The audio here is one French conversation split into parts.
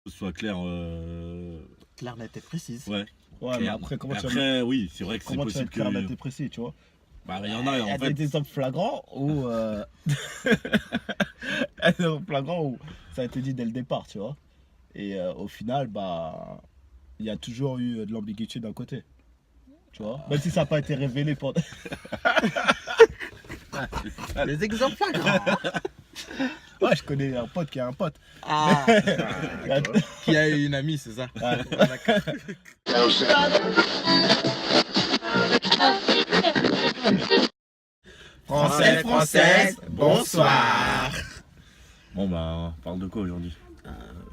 soit clair. Claire, nette et précise. Ouais. Ouais, mais après, Après, oui, c'est vrai que c'est comment tu vas possible être clair, net que. et précis, tu vois? Bah, il y en a, Il y en a fait. des exemples flagrants où. Des exemples flagrants où ça a été dit dès le départ, tu vois. Et au final, bah. Il y a toujours eu de l'ambiguïté d'un côté. Tu vois? Même si ça n'a pas été révélé pendant. Les exemples flagrants. Ouais, je connais un pote qui a un pote. Ah, D'accord. qui a une amie, c'est ça. Ouais. Français, française, bonsoir. Bon, bah, on parle de quoi aujourd'hui?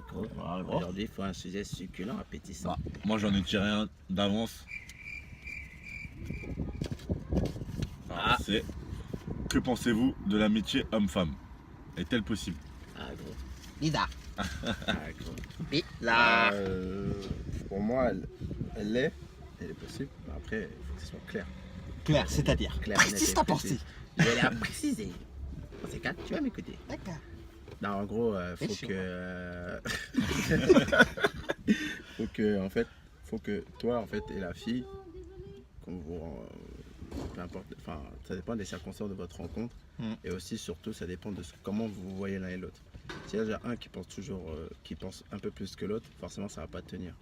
Gros, Ouais, gros. aujourd'hui, il faut un sujet succulent, appétissant. Moi, j'en ai tiré un d'avance. Ah. C'est que pensez-vous de l'amitié homme-femme? Est-elle possible? Ah, gros. Bizarre. Ah, gros. Bizarre. Pour moi, elle est possible. Mais après, il faut que ce soit clair. Claire, c'est-à-dire. Clair, Précise net ta et précis. pensée. Je vais la préciser. Dans ces cas, tu vas m'écouter. D'accord. Non, en gros, C'est faut chaud. que. faut que toi, en fait, et la fille, qu'on vous. Peu importe, enfin, ça dépend des circonstances de votre rencontre. Et aussi, surtout, ça dépend de comment vous vous voyez l'un et l'autre. S'il y a déjà un qui pense toujours, qui pense un peu plus que l'autre, forcément, ça va pas tenir.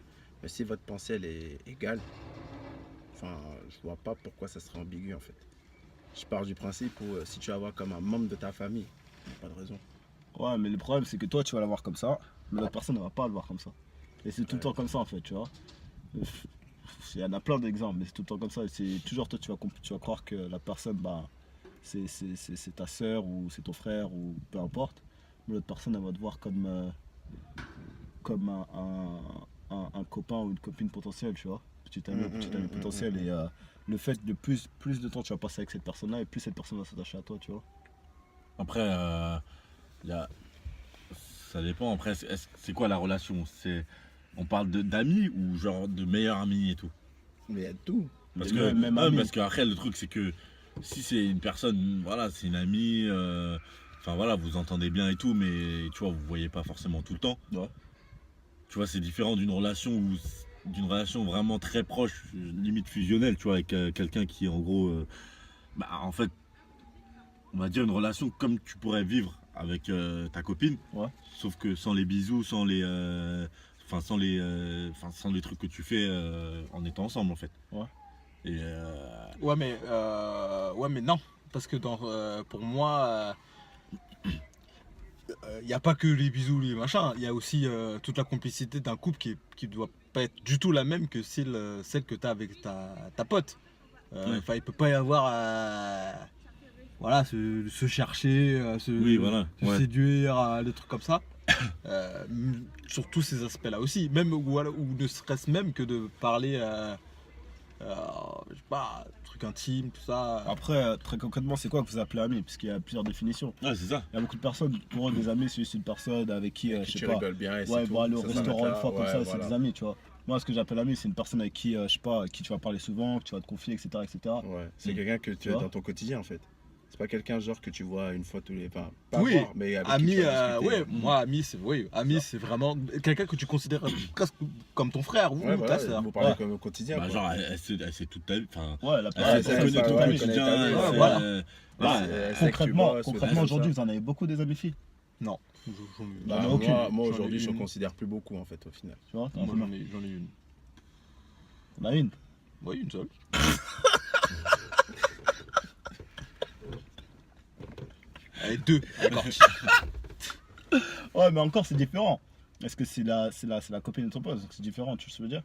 Mais si votre pensée, elle est égale, enfin, je vois pas pourquoi ça serait ambigu, en fait. Je pars du principe où si tu vas voir comme un membre de ta famille, il n'y a pas de raison. Ouais, mais le problème, c'est que toi, tu vas la voir comme ça, mais l'autre personne ne va pas le voir comme ça. Et c'est tout le temps comme ça, en fait, tu vois. Il y en a plein d'exemples, mais c'est tout le temps comme ça. Et c'est toujours toi, tu vas croire que la personne, bah, c'est ta soeur ou c'est ton frère ou peu importe. Mais l'autre personne, elle va te voir comme un copain ou une copine potentielle, tu vois. Petit ami potentiel. Et le fait de plus de temps tu vas passer avec cette personne-là, et plus cette personne va s'attacher à toi, tu vois. Après, y a... ça dépend. Après, c'est quoi la relation? On parle d'amis ou genre de meilleurs amis et tout? Mais il y a tout. Parce Mais que, même ouais, ami. parce qu'après, le truc, c'est que si c'est une personne, voilà, c'est une amie, enfin voilà, vous entendez bien et tout, mais tu vois, vous voyez pas forcément tout le temps. Ouais. Tu vois, c'est différent d'une relation vraiment très proche, limite fusionnelle, tu vois, avec quelqu'un qui, en gros, bah, en fait, on va dire une relation comme tu pourrais vivre avec ta copine, Ouais. sauf que sans les bisous, sans les trucs que tu fais en étant ensemble, en fait. Ouais. Et Ouais, mais non. Parce que pour moi, il n'y a pas que les bisous, les machins. Il y a aussi toute la complicité d'un couple qui doit pas être du tout la même que celle que tu as avec ta pote. Enfin, il peut pas y avoir. Voilà, se chercher, oui, voilà. se Ouais. séduire, des trucs comme ça. Sur tous ces aspects-là aussi. Même, ou ne serait-ce même que de parler. Je sais pas, trucs intimes, tout ça. Après, très concrètement, c'est quoi que vous appelez ami? Parce qu'il y a plusieurs définitions. Ouais, c'est ça. Il y a beaucoup de personnes, pour eux, des amis, c'est juste une personne avec qui, je Tu sais pas, rigoles bien et c'est ouais, tout. va aller au Ça restaurant s'arrête une là. fois comme Ouais, ça, voilà. c'est des amis, tu vois. Moi, ce que j'appelle ami, c'est une personne avec qui, je sais pas, qui tu vas parler souvent, que tu vas te confier, etc. etc. Ouais, c'est Mm. quelqu'un que tu Tu as vois dans ton quotidien en fait. C'est pas quelqu'un genre que tu vois une fois tous les. Enfin, pas Oui, voir, mais avec qui ami, tu vas discuter. ouais, moi, ami, c'est vraiment quelqu'un que tu considères presque comme ton frère ou Ouais, ta voilà, sœur. vous parlez Ouais. comme au quotidien. Bah, quoi. genre, elle sait toute ta vie. Enfin, Ouais, la Ah, personne, c'est elle ça, connaît ça, ton ouais, ami elle connaît quotidien. ta vie, c'est, voilà. ouais, Elle sait que tu concrètement, bosses, concrètement tout aujourd'hui, ça. vous en avez beaucoup des amis filles, Non, j'en ai Bah, J'en ai aucune. moi J'en ai aujourd'hui, je une. considère plus beaucoup en fait au final. tu vois. moi, j'en ai une. On a une. Oui, une seule. Allez, deux. D'accord. Ouais, mais encore, c'est différent. Est-ce que c'est la copine de ton pote? Donc c'est différent, tu vois ce que je veux dire?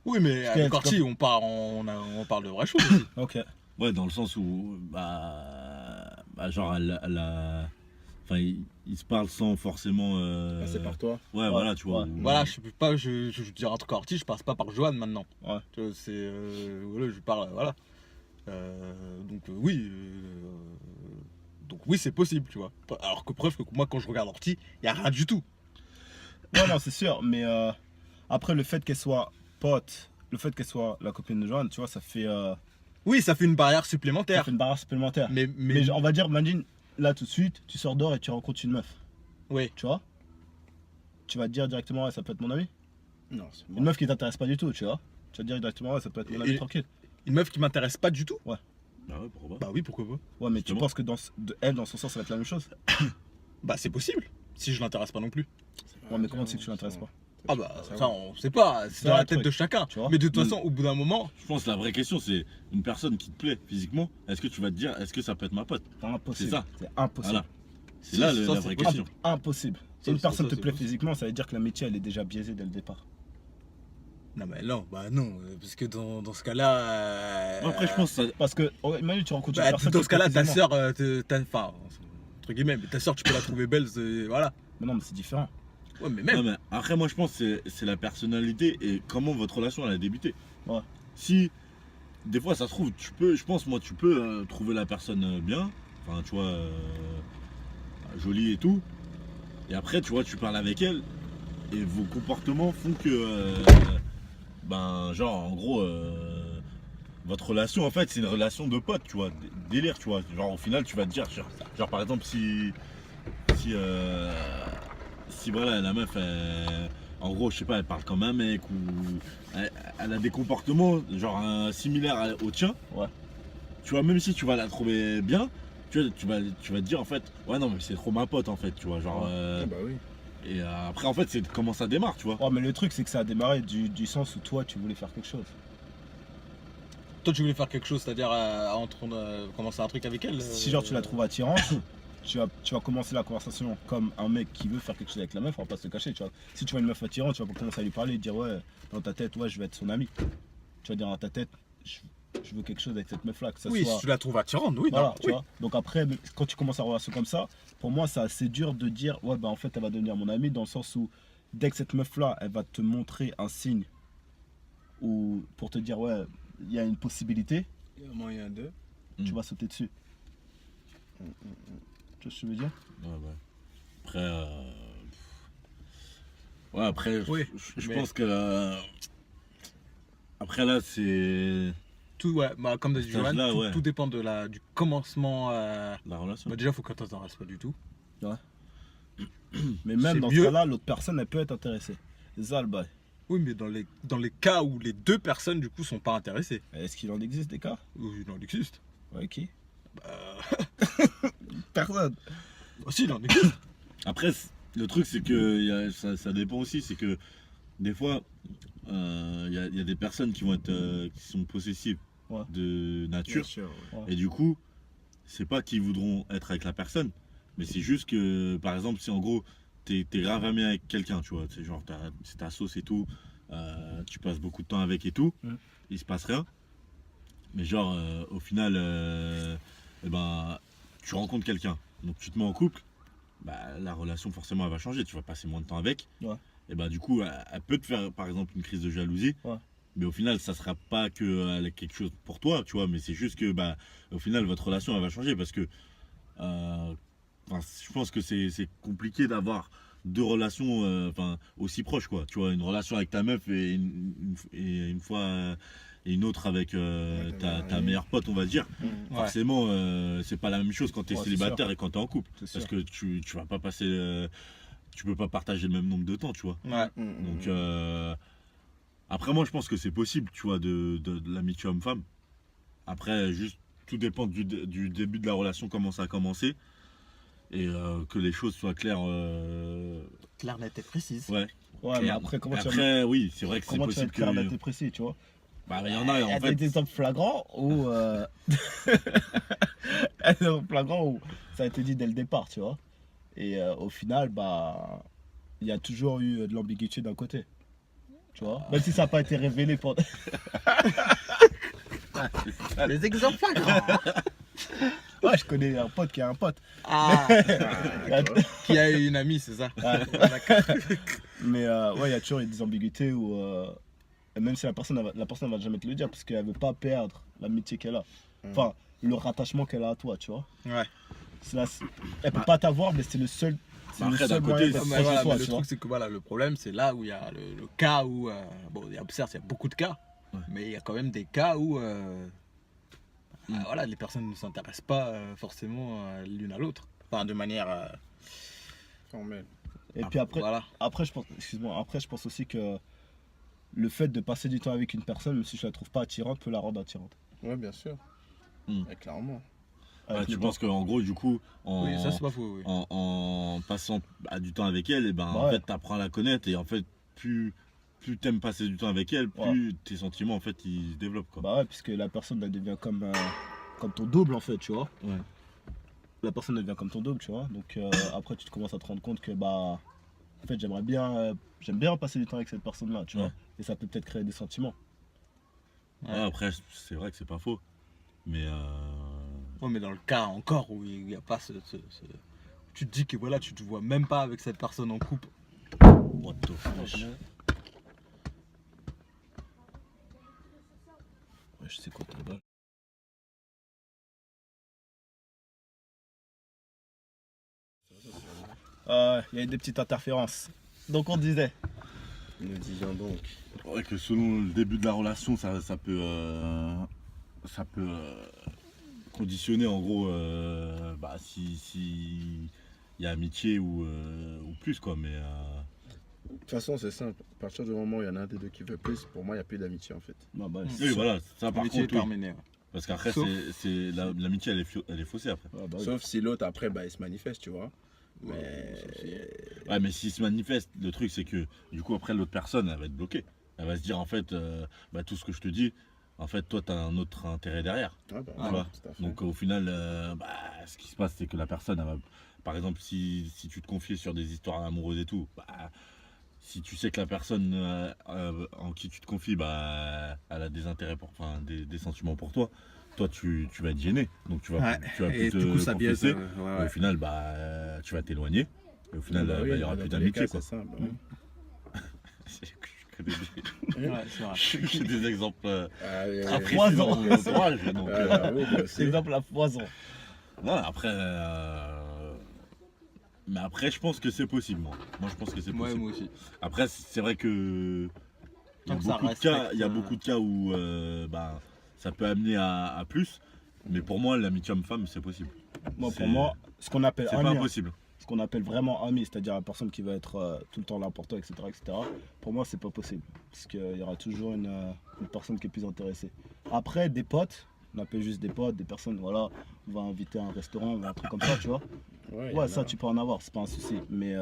Oui, mais Parce que- avec Corti, on parle de vraies choses aussi. Ok. ouais, dans le sens où, genre, enfin, ils se parlent sans forcément. C'est par toi. Ouais, voilà, tu vois. ouais. où- Voilà, je sais pas, je dirais un truc à Corti, je passe pas par Johan maintenant. Ouais. Tu vois, c'est. Voilà, je parle, voilà. Donc, oui. Donc, oui, c'est possible, tu vois. Alors que preuve que moi, quand je regarde Orti, il n'y a rien du tout. Non, non, c'est sûr, mais après, le fait qu'elle soit pote, le fait qu'elle soit la copine de Joanne, tu vois, ça fait Oui, ça fait une barrière supplémentaire. une barrière supplémentaire. Mais Mais on va dire, imagine, là tout de suite, tu sors dehors et tu rencontres une meuf, oui. tu vois. tu vas te dire directement, ouais, ça peut être mon ami. Non, c'est Une bon. meuf qui t'intéresse pas du tout, tu vois. Tu vas te dire directement, ouais, ça peut être mon ami, Et- tranquille. Une meuf qui m'intéresse pas du tout. Bah ouais, pourquoi pas. Bah oui, pourquoi pas. Ouais, mais tu Justement. penses que elle, dans son sens, ça va être la même chose. Bah c'est possible. Si je l'intéresse pas non plus. Ouais, mais comment tu sais que tu l'intéresses pas? Ah bah ça on sait pas, c'est C'est dans un la tête truc, de chacun. tu vois. Mais de toute façon, au bout d'un moment, Je pense que la vraie question, c'est une personne qui te plaît physiquement, est-ce que tu vas te dire, est-ce que ça peut être ma pote? Impossible. C'est ça. C'est impossible. Voilà. C'est Si, là ça, la c'est vraie possible. question. Impossible. Si Ça, une ça, personne ça, te c'est plaît possible. physiquement, ça veut dire que l'amitié, elle est déjà biaisée dès le départ. non mais non, bah non, parce que dans ce cas-là, Après, je pense que ça. Parce que, imagine, tu rencontres une bah, personne. dans qui ce te plaît cas-là, ta physiquement. sœur, enfin entre guillemets, mais ta sœur, tu peux la trouver belle, voilà. Mais non, mais c'est différent. Ouais, mais Non, même. mais après, moi, je pense que c'est la personnalité et comment votre relation elle a débuté. Ouais. Si des fois ça se trouve, je pense, moi, tu peux trouver la personne bien, enfin, tu vois, jolie et tout. Et après, tu vois, tu parles avec elle et vos comportements font que, ben, genre, en gros, votre relation, en fait, c'est une relation de pote, tu vois, délire, tu vois. Genre, au final, tu vas te dire, genre par exemple, si voilà, la meuf, en gros, je sais pas, elle parle comme un mec ou elle a des comportements genre similaires au tien. Ouais. Tu vois, même si tu vas la trouver bien, tu vas te dire en fait, ouais, non, mais c'est trop ma pote en fait, tu vois, genre. Ah bah oui. Et après, en fait, c'est comment ça démarre, tu vois. Ouais, mais le truc, c'est que ça a démarré du sens où toi, tu voulais faire quelque chose. Toi, tu voulais faire quelque chose, c'est-à-dire commencer un truc avec elle. Si genre tu la trouves attirante, tu vas commencer la conversation comme un mec qui veut faire quelque chose avec la meuf, on va pas se le cacher, tu vois. Si tu vois une meuf attirante, tu vas pas commencer à lui parler et dire ouais, dans ta tête, ouais, je vais être son ami. Tu vas dire dans ta tête, je veux quelque chose avec cette meuf là, que ça Oui, soit. si tu la trouves attirante, oui, Voilà, non, tu oui. vois. Donc après, quand tu commences à avoir une relation comme ça, pour moi, c'est assez dur de dire ouais, bah en fait, elle va devenir mon amie, dans le sens où dès que cette meuf là, elle va te montrer un signe ou pour te dire ouais, il y a une possibilité, Il y a moyen de. tu vas sauter dessus. Tu vois ce que je veux dire? Ouais, ouais. Après, ouais, après, Oui, je mais- pense que après là, c'est Tout, ouais, bah, comme l'a dit Cet Johan, âge-là, tout, ouais. tout dépend du commencement. la relation. Bah, déjà, faut que tu t'intéresses pas du tout. Mais même C'est dans mieux. ce cas-là, l'autre personne, elle peut être intéressée. C'est ça le bail. Oui, mais dans les cas où les deux personnes, du coup, sont pas intéressées. Est-ce qu'il en existe des cas? Oui, il en existe. Ouais, qui? Bah, Personne. si, il en existe. Après, le truc, c'est que ça dépend aussi. C'est que des fois, il y a des personnes qui vont être, qui sont possessives Ouais. de Bien nature. sûr. Ouais. Et du coup, c'est pas qu'ils voudront être avec la personne, mais c'est juste que, par exemple, si en gros, t'es grave ami avec quelqu'un, tu vois, c'est genre, c'est ta sauce et tout, tu passes beaucoup de temps avec et tout, Mm. il se passe rien. Mais genre, au final, eh ben, tu rencontres quelqu'un, donc tu te mets en couple, bah, la relation forcément elle va changer, tu vas passer moins de temps avec. Ouais. Et bah du coup, elle peut te faire par exemple une crise de jalousie. Ouais. Mais au final, ça sera pas que elle a quelque chose pour toi, tu vois, mais c'est juste que bah au final votre relation elle va changer parce que je pense que c'est compliqué d'avoir deux relations aussi proches quoi. Tu vois, une relation avec ta meuf et une fois et une autre avec Ouais, ta meilleure pote, on va dire. Ouais. Forcément, c'est pas la même chose quand tu es Ouais, c'est célibataire et quand tu es en couple. C'est Parce sûr. que tu vas pas passer. Tu peux pas partager le même nombre de temps, tu vois. Ouais. Donc, après, moi, je pense que c'est possible, tu vois, de l'amitié homme-femme. Après, juste, tout dépend du début de la relation, comment ça a commencé. Et que les choses soient claires. Claire, nette et précise. Ouais. Ouais, mais claires. après, comment tu vas Après, oui, c'est vrai que c'est comment tu vas possible être clair, net que. et précis, tu vois? Bah, il y en a, Il y a en fait. des exemples flagrants où. Des exemples flagrants où ça a été dit dès le départ, tu vois. Et au final, bah. Il y a toujours eu de l'ambiguïté d'un côté. Tu vois? Même si ça n'a pas été révélé pendant. Les exemples flagrants. Ouais, je connais un pote qui a un pote. Ah, Ah, d'accord. qui a une amie, c'est ça. Mais ouais, il y a toujours eu des ambiguïtés où. Même si la personne elle va jamais te le dire parce qu'elle veut pas perdre l'amitié qu'elle a. Enfin, le rattachement qu'elle a à toi, tu vois. Ouais. Elle peut pas t'avoir, mais c'est le seul. C'est le Après, seul d'un moyen côté, d'être Mais proche voilà, de toi, mais le tu vois. truc, c'est que voilà, le problème, c'est là où il y a le cas où. Bon, certes, il y a beaucoup de cas, Ouais. mais il y a quand même des cas où. Mm. Voilà, les personnes ne s'intéressent pas forcément l'une à l'autre. Enfin, de manière. Formel. Et puis après, Voilà. après je pense aussi que le fait de passer du temps avec une personne, même si je la trouve pas attirante, peut la rendre attirante. Ouais, bien sûr. Hmm. Ouais, clairement. Avec Tu le penses qu'en gros, du coup, Oui, ça c'est pas faux. Oui. en passant du temps avec elle, et ben, Bah en ouais. fait, t'apprends à la connaître et en fait, plus t'aimes passer du temps avec elle, plus tes sentiments, en fait, ils se développent, quoi. Bah ouais, puisque la personne elle devient comme ton double en fait, tu vois. Ouais. La personne devient comme ton double, tu vois. Donc après tu te commences à te rendre compte que bah en fait j'aime bien passer du temps avec cette personne là, tu Ouais. vois. Et ça peut peut-être créer des sentiments. Ouais, après, c'est vrai que c'est pas faux. Mais Ouais, mais dans le cas encore où il n'y a pas tu te dis que voilà, tu te vois même pas avec cette personne en couple. what the fuck. Ouais, je sais quoi ta balle. Il y a eu des petites interférences. Donc on disait. Nous disions donc. Ouais, que selon le début de la relation, ça peut conditionner en gros bah, si il y a amitié ou plus quoi. Mais De toute façon, c'est simple. À partir du moment où il y en a un des deux qui veut plus, pour moi, il n'y a plus d'amitié en fait. Bah, oui, voilà, ça par L'amitié est contre, oui. terminée. Ouais. Parce qu'après, Sauf- l'amitié elle est faussée après. ouais, bah oui. Sauf si l'autre, après, bah, il se manifeste, tu vois. Mais. Ouais, mais s'il se manifeste, le truc c'est que du coup après l'autre personne elle va être bloquée. Elle va se dire en fait, bah, tout ce que je te dis, en fait toi t'as un autre intérêt derrière. Ouais, bah, Tu ouais, vois. tout à fait. Donc au final, bah, ce qui se passe c'est que la personne, elle va, par exemple si tu te confies sur des histoires amoureuses et tout, bah, si tu sais que la personne en qui tu te confies, bah, elle a des intérêts enfin des sentiments pour toi. Toi tu vas être gêné, donc tu vas plus Et te du coup, ça biaise. confesser. Ouais, Et ouais. au final, bah, tu vas t'éloigner. Et au final, Bah bah, oui, il n'y aura dans plus tous les d'amitié. cas, Quoi. c'est simple. Ouais. Je connais Ouais, c'est vrai. j'ai des exemples Ah, oui, À oui. foison. dans mon entourage. Donc, Ah, bah, oui, moi aussi. C'est exemple la poison. non, après, mais après, je pense que c'est possible. Moi, je pense que c'est Ouais, possible. moi aussi. Après, c'est vrai que il y a Tant que ça beaucoup de respecte, cas, il y a beaucoup de cas où bah, ça peut amener à plus. Mais pour moi, l'amitié homme-femme, c'est possible. Moi, C'est- pour moi, ce qu'on appelle c'est pas ami, impossible. ce qu'on appelle vraiment ami, c'est-à-dire la personne qui va être tout le temps là pour toi, etc., pour moi, c'est pas possible. Parce qu'il y aura toujours une personne qui est plus intéressée. Après, des potes, on appelle juste des potes, des personnes, voilà, on va inviter à un restaurant, ou un truc comme ça, tu vois. Ouais, il y en Ouais, a. ça, tu peux en avoir, c'est pas un souci. Mais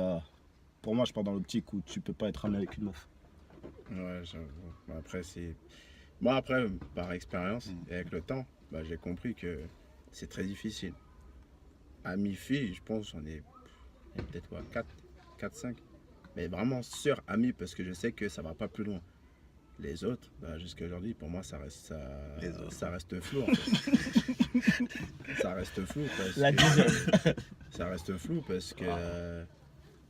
pour moi, je pars dans l'optique où tu peux pas être ami avec une meuf. Ouais, j'avoue. Mais après, c'est. Moi, après, par expérience et avec le temps, bah, j'ai compris que c'est très difficile. Amis-filles, je pense, j'en ai il y a peut-être quoi, 4, 5. Mais vraiment sœurs, amis, parce que je sais que ça va pas plus loin. Les autres, bah, jusqu'à aujourd'hui, pour moi, ça reste, Les autres. ça reste flou. En fait. Ça reste flou parce La que, dizaine. ça reste flou parce que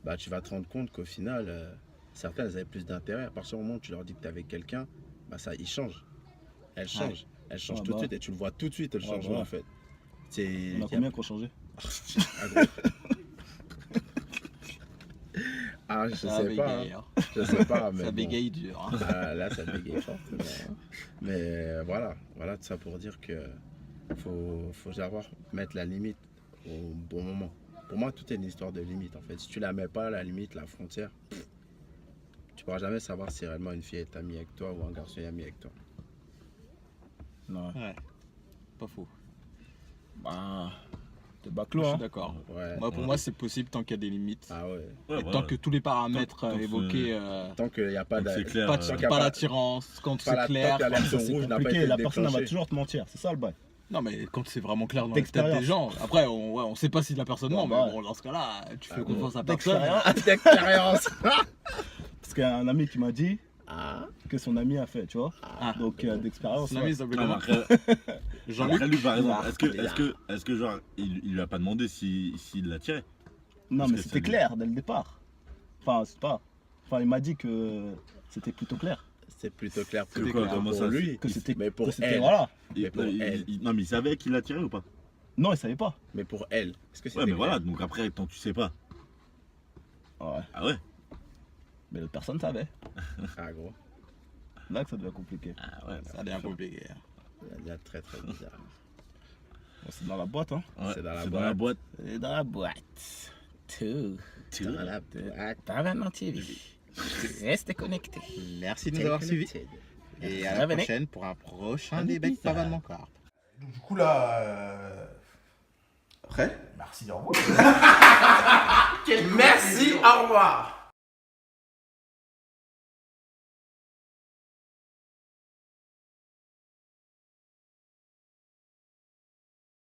bah, tu vas te rendre compte qu'au final, certaines elles avaient plus d'intérêt. À partir du moment où tu leur dis que tu es avec quelqu'un, bah, ça, ils changent. Elles changent. Elles changent Ouais, tout de bah. suite et tu le vois tout de suite, le Ouais, changement bah. en fait. C'est, On a combien qui ont changé? Ah, je Ça sais pas. bégaye, hein. Je sais pas, mais Ça bon. bégaye dur. Hein. Ah, là, ça bégaye fortement. Hein. Mais voilà, tout ça pour dire que faut savoir mettre la limite au bon moment. Pour moi, tout est une histoire de limite en fait. Si tu la mets pas, la limite, la frontière, tu pourras jamais savoir si réellement une fille est amie avec toi ou un garçon est ami avec toi. Non. Ouais. Pas faux. Bah, t'es Je baclos, suis hein. d'accord. Ouais. Moi, pour moi, c'est possible tant qu'il y a des limites. Ah ouais. Ouais, Et voilà. tant que tous les paramètres Tant que évoqués, Tant qu'il n'y a pas Donc, d'a- c'est clair. pas, tant qu'il y a pas pas- d'attirance, quand pas la- c'est clair. tant qu'il y a Ça, l'alerte c'est rouge n'a pas compliqué, été la personne elle va déclenchée. toujours te mentir, c'est ça le bail. Non, mais quand c'est vraiment clair dans la tête D'expérience. des gens. Après, on sait pas si la personne ment, Ouais, mais bah bon, dans ce cas-là, tu fais Ah, confiance à personne. D'expérience. D'expérience. Parce qu'il y a un ami qui m'a dit Ah, que son ami a fait, tu vois. Ah. Donc d'expérience. Son ouais. ami, il s'appelle Non, mais comment après, Jean-Luc. après, lui, par exemple, Bizarre. est-ce que genre, il lui a pas demandé s'il l'a tiré? Non, Parce mais que c'était c'est- clair dès le départ. Enfin, c'est pas. Enfin, il m'a dit que c'était plutôt clair. c'est plutôt clair pour, C'est quoi, pour comment ça, lui. Que c'était. Mais pour que c'était elle. voilà. Mais pour elle. Non, mais il savait qu'il l'a tiré ou pas? Non, il savait pas. Mais pour elle. Est-ce que c'est Ouais, mais voilà, donc après, tant que tu sais pas. Ouais. Ah ouais? Mais l'autre personne savait. Ah gros. Là que ça devient compliqué. Ah ouais, Ça devient compliqué. hein. Il y a très très bizarre. Bon, c'est dans la boîte, hein. ouais, C'est dans la c'est dans la boîte. Et dans la boîte. Tout. Tavernement TV. Restez connectés. Merci de nous avoir suivis. Et à la Revenez. prochaine pour un prochain débat de Pavanement Corp. Donc, du coup, là. Après, merci, au revoir. Merci, au revoir.